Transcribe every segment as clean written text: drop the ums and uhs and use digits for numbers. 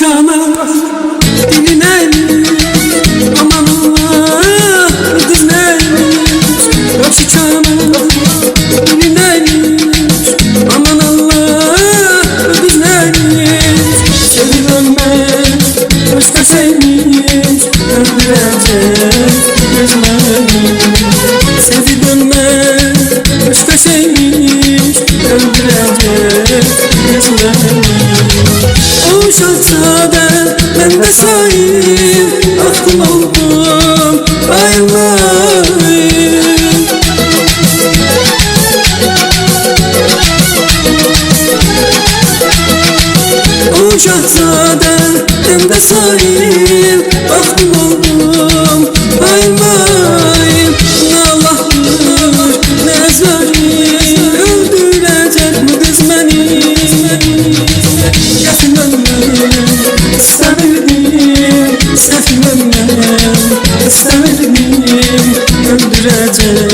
Kamal diline aman Allah kız neymiş Başı Kamal diline aman Allah kız neymiş Sevip ölmek başka şeymiş öldürecek kız neymiş Sevip ölmek başka şeymiş öldürecek kız neymiş O şahzade ben de sahip aklım oldum bayılmayım O şahzade ben de sahip aklım oldum bayılmayım Ne Allah'tır ne zahir öldürecek mi kız beni Sefil ölmem istemirdim Sefil ölmem istemirdim Öldürecek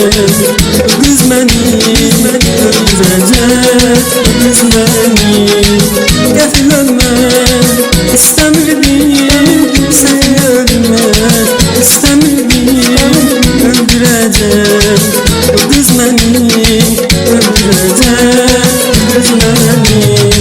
kız beni Öldürecek kız beni Sefil ölmem istemirdim Sefil ölmem istemirdim Öldürecek kız beni Öldürecek kız beni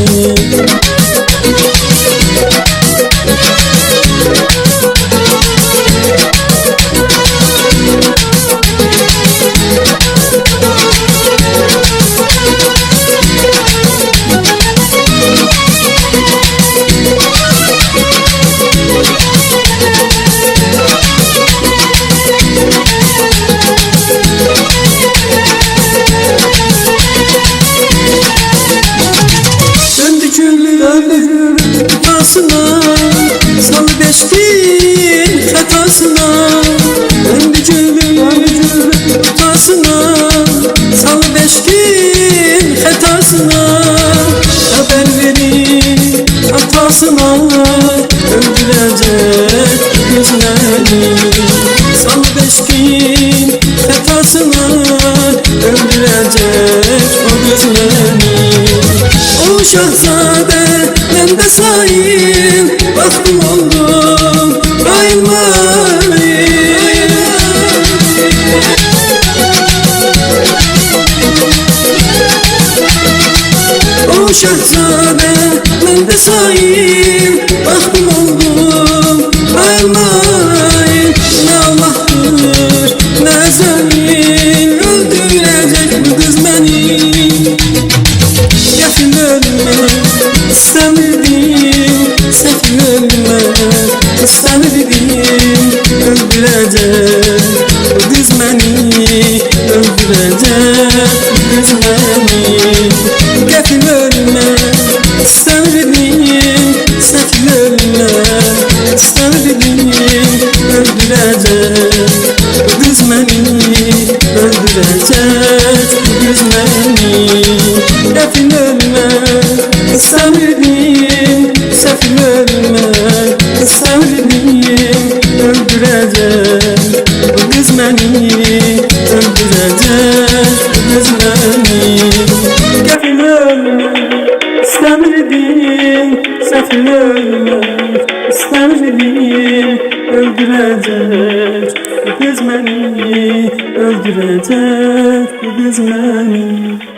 Hatasına salı beştin hatasına Döndü gülüm hatasına salı beştin hatasına Haber verin hatasına öldürecek gözleri Salı beştin hatasına öldürecek o gözleri O şahzade ben de sahip baktım oldum bayılmayım O şahzade ben de sahip baktım oldum bayılmayım Ne Allah'tır ne zahir öldürecek bu kız beni Sefil ölmek istemirdim Sefil ölmek istemirdim Öldürecek bu kız beni Öldürecek bu kız beni Sefil ölmek istemirdim Sefil ölmek istemirdim Öldürecek bu kız beni Öldürecek bu kız beni Sefil ölmek istemirdim Sefil ölmek istemirdim Öldürecek bu kız beni Öldürecek bu kız beni Sefil ölmek istemirdim Sefil ölmek istemirdim Öldürecek bu kız beni Öldürecek bu kız beni